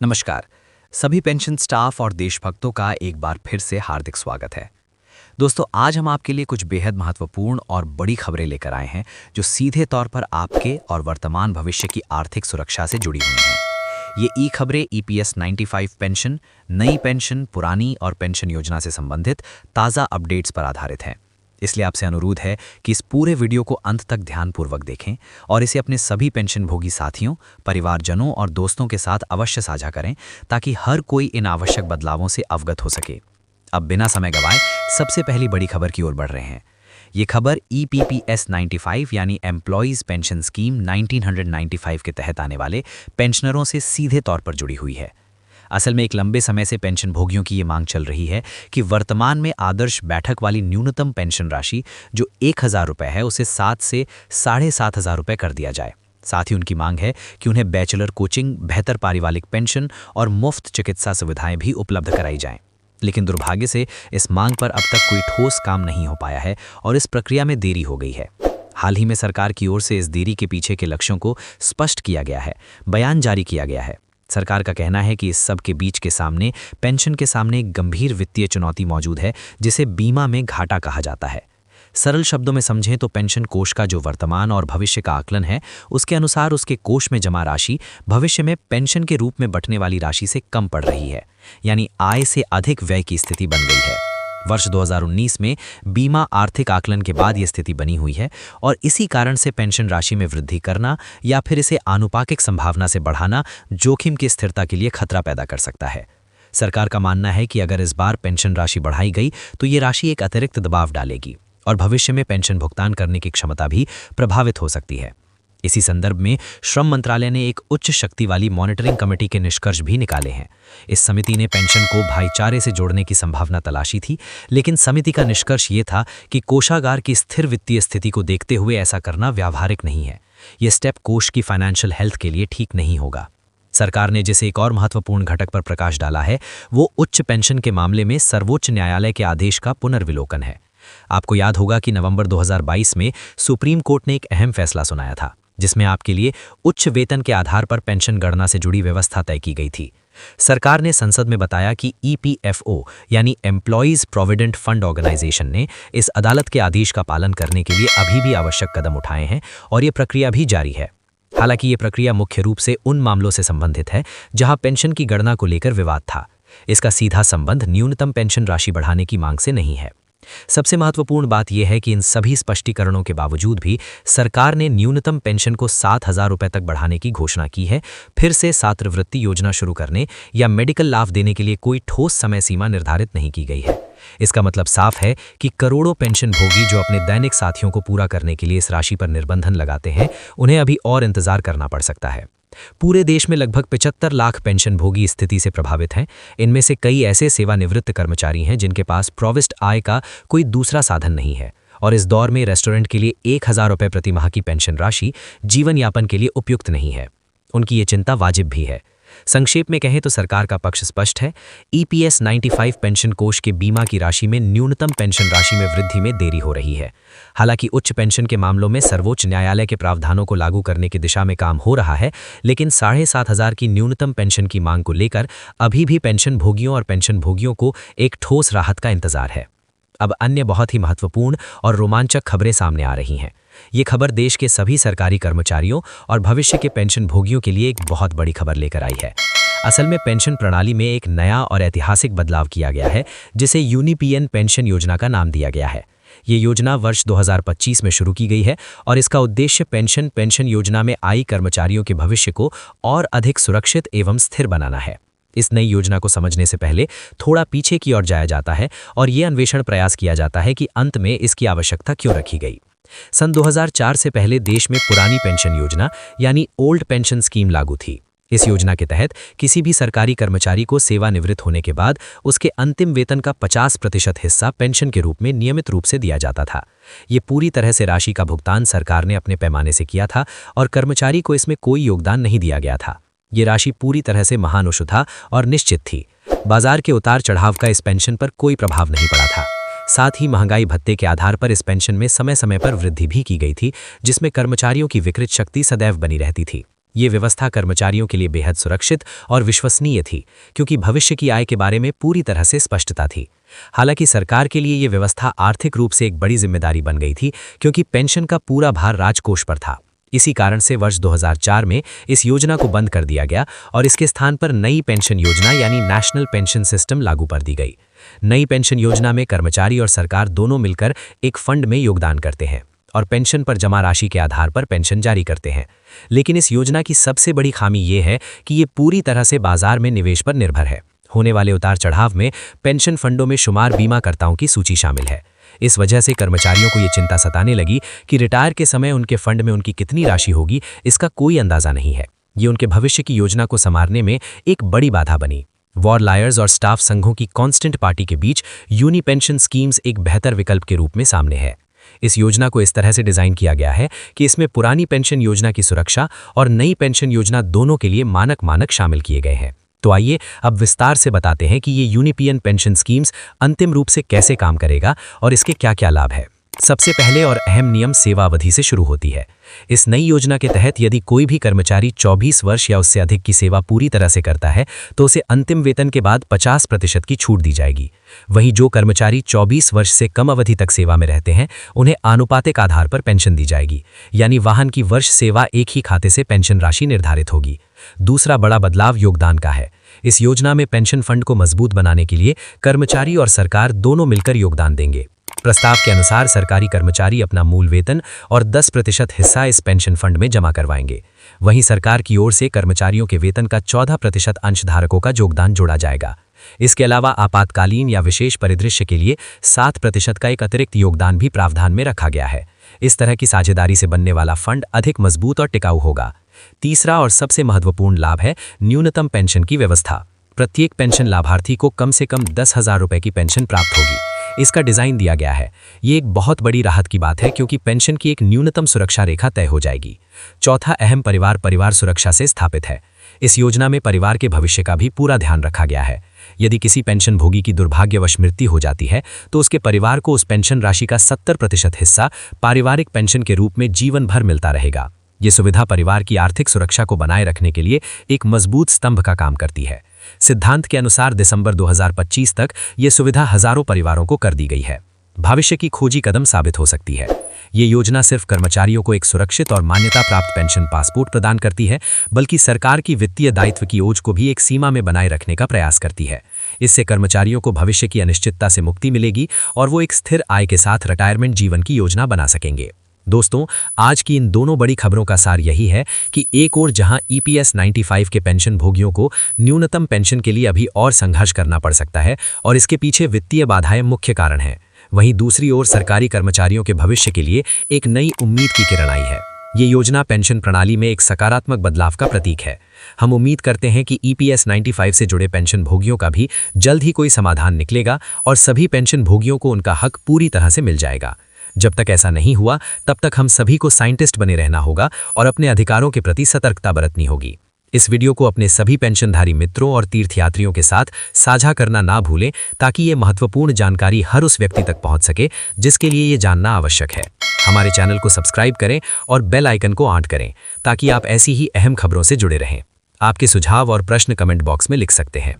नमस्कार। सभी pension staff और देशभक्तों का एक बार फिर से हार्दिक स्वागत है। दोस्तों, आज हम आपके लिए कुछ बेहद महत्वपूर्ण और बड़ी खबरें लेकर आए हैं जो सीधे तौर पर आपके और वर्तमान भविष्य की आर्थिक सुरक्षा से जुड़ी हुई हैं। ये ई खबरें ईपीएस 95 पेंशन, नई पेंशन, पुरानी और पेंशन योजना से संबंधित ताज़ा अपडेट्स पर आधारित हैं। इसलिए आपसे अनुरोध है कि इस पूरे वीडियो को अंत तक ध्यानपूर्वक देखें और इसे अपने सभी पेंशनभोगी साथियों, परिवारजनों और दोस्तों के साथ अवश्य साझा करें ताकि हर कोई इन आवश्यक बदलावों से अवगत हो सके। अब बिना समय गंवाए सबसे पहली बड़ी खबर की ओर बढ़ रहे हैं। ये खबर ईपीपीएस 95 यानी एम्प्लॉयज़ पेंशन स्कीम 1995 के तहत आने वाले पेंशनरों से सीधे तौर पर जुड़ी हुई है। असल में एक लंबे समय से पेंशन भोगियों की ये मांग चल रही है कि वर्तमान में आदर्श बैठक वाली न्यूनतम पेंशन राशि जो 1000 रुपये है उसे 7 से 7500 रुपये कर दिया जाए। साथ ही उनकी मांग है कि उन्हें बैचलर कोचिंग, बेहतर पारिवारिक पेंशन और मुफ्त चिकित्सा सुविधाएं भी उपलब्ध कराई जाएं। लेकिन दुर्भाग्य से इस मांग पर अब तक कोई ठोस काम नहीं हो पाया है और इस प्रक्रिया में देरी हो गई है। हाल ही में सरकार की ओर से इस देरी के पीछे के लक्ष्यों को स्पष्ट किया गया है, बयान जारी किया गया है। सरकार का कहना है कि इस सब के बीच के सामने पेंशन के सामने एक गंभीर वित्तीय चुनौती मौजूद है जिसे बीमा में घाटा कहा जाता है। सरल शब्दों में समझें तो पेंशन कोष का जो वर्तमान और भविष्य का आकलन है उसके अनुसार उसके कोष में जमा राशि भविष्य में पेंशन के रूप में बंटने वाली राशि से कम पड़ रही है, यानी आय से अधिक व्यय की स्थिति बन गई है। वर्ष 2019 में बीमा आर्थिक आकलन के बाद ये स्थिति बनी हुई है और इसी कारण से पेंशन राशि में वृद्धि करना या फिर इसे आनुपातिक संभावना से बढ़ाना जोखिम की स्थिरता के लिए खतरा पैदा कर सकता है। सरकार का मानना है कि अगर इस बार पेंशन राशि बढ़ाई गई तो ये राशि एक अतिरिक्त दबाव डालेगी और भविष्य में पेंशन भुगतान करने की क्षमता भी प्रभावित हो सकती है। इसी संदर्भ में श्रम मंत्रालय ने एक उच्च शक्ति वाली मॉनिटरिंग कमेटी के निष्कर्ष भी निकाले हैं। इस समिति ने पेंशन को भाईचारे से जोड़ने की संभावना तलाशी थी, लेकिन समिति का निष्कर्ष ये था कि कोषागार की स्थिर वित्तीय स्थिति को देखते हुए ऐसा करना व्यावहारिक नहीं है। ये स्टेप कोष की फाइनेंशियल हेल्थ के लिए ठीक नहीं होगा। सरकार ने जिसे एक और महत्वपूर्ण घटक पर प्रकाश डाला है वो उच्च पेंशन के मामले में सर्वोच्च न्यायालय के आदेश का पुनर्विलोकन है। आपको याद होगा कि नवंबर 2022 में सुप्रीम कोर्ट ने एक अहम फैसला सुनाया था जिसमें आपके लिए उच्च वेतन के आधार पर पेंशन गणना से जुड़ी व्यवस्था तय की गई थी। सरकार ने संसद में बताया कि ईपीएफओ यानी एम्प्लॉयज़ प्रोविडेंट फंड ऑर्गेनाइजेशन ने इस अदालत के आदेश का पालन करने के लिए अभी भी आवश्यक कदम उठाए हैं और ये प्रक्रिया भी जारी है। हालांकि ये प्रक्रिया मुख्य रूप से उन मामलों से संबंधित है जहां पेंशन की गणना को लेकर विवाद था। इसका सीधा संबंध न्यूनतम पेंशन राशि बढ़ाने की मांग से नहीं है। सबसे महत्वपूर्ण बात यह है कि इन सभी स्पष्टीकरणों के बावजूद भी सरकार ने न्यूनतम पेंशन को 7000 रुपये तक बढ़ाने की घोषणा की है। फिर से छात्रवृत्ति योजना शुरू करने या मेडिकल लाभ देने के लिए कोई ठोस समय सीमा निर्धारित नहीं की गई है। इसका मतलब साफ है कि करोड़ों पेंशन भोगी जो अपने दैनिक साथियों को पूरा करने के लिए इस राशि पर निर्बंधन लगाते हैं, उन्हें अभी और इंतजार करना पड़ सकता है। पूरे देश में लगभग 75 लाख पेंशन भोगी स्थिति से प्रभावित हैं। इनमें से कई ऐसे सेवानिवृत्त कर्मचारी हैं जिनके पास प्रोविस्ट आय का कोई दूसरा साधन नहीं है और इस दौर में रेस्टोरेंट के लिए 1000 रुपये प्रति माह की पेंशन राशि जीवन यापन के लिए उपयुक्त नहीं है। उनकी ये चिंता वाजिब भी है। संक्षेप में कहें तो सरकार का पक्ष स्पष्ट है। ईपीएस 95 पेंशन कोष के बीमा की राशि में न्यूनतम पेंशन राशि में वृद्धि में देरी हो रही है। हालांकि उच्च पेंशन के मामलों में सर्वोच्च न्यायालय के प्रावधानों को लागू करने की दिशा में काम हो रहा है, लेकिन 7500 की न्यूनतम पेंशन की मांग को लेकर अभी भी पेंशन भोगियों और पेंशन भोगियों को एक ठोस राहत का इंतजार है। अब अन्य बहुत ही महत्वपूर्ण और रोमांचक खबरें सामने आ रही हैं। ये खबर देश के सभी सरकारी कर्मचारियों और भविष्य के पेंशन भोगियों के लिए एक बहुत बड़ी खबर लेकर आई है। असल में पेंशन प्रणाली में एक नया और ऐतिहासिक बदलाव किया गया है जिसे यूनिपियन पेंशन योजना का नाम दिया गया है। ये योजना वर्ष 2025 में शुरू की गई है और इसका उद्देश्य पेंशन योजना में आई कर्मचारियों के भविष्य को और अधिक सुरक्षित एवं स्थिर बनाना है। इस नई योजना को समझने से पहले थोड़ा पीछे की ओर जाया जाता है और ये अन्वेषण प्रयास किया जाता है कि अंत में इसकी आवश्यकता क्यों रखी गई। सन 2004 से पहले देश में पुरानी पेंशन योजना यानी ओल्ड पेंशन स्कीम लागू थी। इस योजना के तहत किसी भी सरकारी कर्मचारी को सेवानिवृत्त होने के बाद उसके अंतिम वेतन का 50% हिस्सा पेंशन के रूप में नियमित रूप से दिया जाता था। ये पूरी तरह से राशि का भुगतान सरकार ने अपने पैमाने से किया था और कर्मचारी को इसमें कोई योगदान नहीं दिया गया था। ये राशि पूरी तरह से महानुशुधा और निश्चित थी। बाजार के उतार चढ़ाव का इस पेंशन पर कोई प्रभाव नहीं पड़ा था। साथ ही महंगाई भत्ते के आधार पर इस पेंशन में समय समय पर वृद्धि भी की गई थी, जिसमें कर्मचारियों की विकृत शक्ति सदैव बनी रहती थी। ये व्यवस्था कर्मचारियों के लिए बेहद सुरक्षित और विश्वसनीय थी, क्योंकि भविष्य की आय के बारे में पूरी तरह से स्पष्टता थी। हालांकि सरकार के लिए ये व्यवस्था आर्थिक रूप से एक बड़ी जिम्मेदारी बन गई थी, क्योंकि पेंशन का पूरा भार राजकोष पर था। इसी कारण से वर्ष 2004 में इस योजना को बंद कर दिया गया और इसके स्थान पर नई पेंशन योजना यानी नेशनल पेंशन सिस्टम लागू कर दी गई। नई पेंशन योजना में कर्मचारी और सरकार दोनों मिलकर एक फंड में योगदान करते हैं और पेंशन पर जमा राशि के आधार पर पेंशन जारी करते हैं। लेकिन इस योजना की सबसे बड़ी खामी ये है कि ये पूरी तरह से बाजार में निवेश पर निर्भर है। होने वाले उतार चढ़ाव में पेंशन फंडों में शुमार बीमाकर्ताओं की सूची शामिल है। इस वजह से कर्मचारियों को ये चिंता सताने लगी कि रिटायर के समय उनके फंड में उनकी कितनी राशि होगी, इसका कोई अंदाजा नहीं है। ये उनके भविष्य की योजना को संवारने में एक बड़ी बाधा बनी। वॉर लायर्स और स्टाफ संघों की कांस्टेंट पार्टी के बीच यूनि पेंशन स्कीम्स एक बेहतर विकल्प के रूप में सामने है। इस योजना को इस तरह से डिजाइन किया गया है कि इसमें पुरानी पेंशन योजना की सुरक्षा और नई पेंशन योजना दोनों के लिए मानक शामिल किए गए हैं। तो आइए अब विस्तार से बताते हैं कि ये यूनिपियन पेंशन स्कीम्स अंतिम रूप से कैसे काम करेगा और इसके क्या-क्या लाभ है। सबसे पहले और अहम नियम सेवा अवधि से शुरू होती है। इस नई योजना के तहत यदि कोई भी कर्मचारी 24 वर्ष या उससे अधिक की सेवा पूरी तरह से करता है तो उसे अंतिम वेतन के बाद 50% की छूट दी जाएगी। वहीं जो कर्मचारी 24 वर्ष से कम अवधि तक सेवा में रहते हैं उन्हें आनुपातिक आधार पर पेंशन दी जाएगी, यानी वाहन की वर्ष सेवा एक ही खाते से पेंशन राशि निर्धारित होगी। दूसरा बड़ा बदलाव योगदान का है। इस योजना में पेंशन फंड को मजबूत बनाने के लिए कर्मचारी और सरकार दोनों मिलकर योगदान देंगे। प्रस्ताव के अनुसार सरकारी कर्मचारी अपना मूल वेतन और 10% हिस्सा इस पेंशन फंड में जमा करवाएंगे। वहीं सरकार की ओर से कर्मचारियों के वेतन का 14% अंशधारकों का योगदान जोड़ा जाएगा। इसके अलावा आपातकालीन या विशेष परिदृश्य के लिए 7% का एक अतिरिक्त योगदान भी प्रावधान में रखा गया है। इस तरह की साझेदारी से बनने वाला फंड अधिक मजबूत और टिकाऊ होगा। तीसरा और सबसे महत्वपूर्ण लाभ है न्यूनतम पेंशन की व्यवस्था। प्रत्येक पेंशन लाभार्थी को कम से कम 10,000 रुपए की पेंशन प्राप्त होगी। इसका डिजाइन दिया गया है। ये एक बहुत बड़ी राहत की बात है, क्योंकि पेंशन की एक न्यूनतम सुरक्षा रेखा तय हो जाएगी। चौथा अहम परिवार सुरक्षा से स्थापित है। इस योजना में परिवार के भविष्य का भी पूरा ध्यान रखा गया है। यदि किसी पेंशन भोगी की दुर्भाग्यवश मृत्यु हो जाती है तो उसके परिवार को उस पेंशन राशि का 70% हिस्सा पारिवारिक पेंशन के रूप में जीवन भर मिलता रहेगा। ये सुविधा परिवार की आर्थिक सुरक्षा को बनाए रखने के लिए एक मजबूत स्तंभ का काम करती है। सिद्धांत के अनुसार दिसंबर 2025 तक ये सुविधा हजारों परिवारों को कर दी गई है। भविष्य की खोजी कदम साबित हो सकती है। ये योजना सिर्फ कर्मचारियों को एक सुरक्षित और मान्यता प्राप्त पेंशन पासपोर्ट प्रदान करती है, बल्कि सरकार की वित्तीय दायित्व की ओझ को भी एक सीमा में बनाए रखने का प्रयास करती है। इससे कर्मचारियों को भविष्य की अनिश्चितता से मुक्ति मिलेगी और वो एक स्थिर आय के साथ रिटायरमेंट जीवन की योजना बना सकेंगे। दोस्तों, आज की इन दोनों बड़ी खबरों का सार यही है कि एक ओर जहां EPS 95 के पेंशन भोगियों को न्यूनतम पेंशन के लिए अभी और संघर्ष करना पड़ सकता है और इसके पीछे वित्तीय बाधाएं मुख्य कारण हैं, वहीं दूसरी ओर सरकारी कर्मचारियों के भविष्य के लिए एक नई उम्मीद की किरण आई है। ये योजना पेंशन प्रणाली में एक सकारात्मक बदलाव का प्रतीक है। हम उम्मीद करते हैं कि EPS 95 से जुड़े पेंशन भोगियों का भी जल्द ही कोई समाधान निकलेगा और सभी पेंशन भोगियों को उनका हक पूरी तरह से मिल जाएगा। जब तक ऐसा नहीं हुआ तब तक हम सभी को साइंटिस्ट बने रहना होगा और अपने अधिकारों के प्रति सतर्कता बरतनी होगी। इस वीडियो को अपने सभी पेंशनधारी मित्रों और तीर्थयात्रियों के साथ साझा करना ना भूलें, ताकि ये महत्वपूर्ण जानकारी हर उस व्यक्ति तक पहुंच सके जिसके लिए ये जानना आवश्यक है। हमारे चैनल को सब्सक्राइब करें और बेल आइकन को ऑन करें, ताकि आप ऐसी ही अहम खबरों से जुड़े रहें। आपके सुझाव और प्रश्न कमेंट बॉक्स में लिख सकते हैं।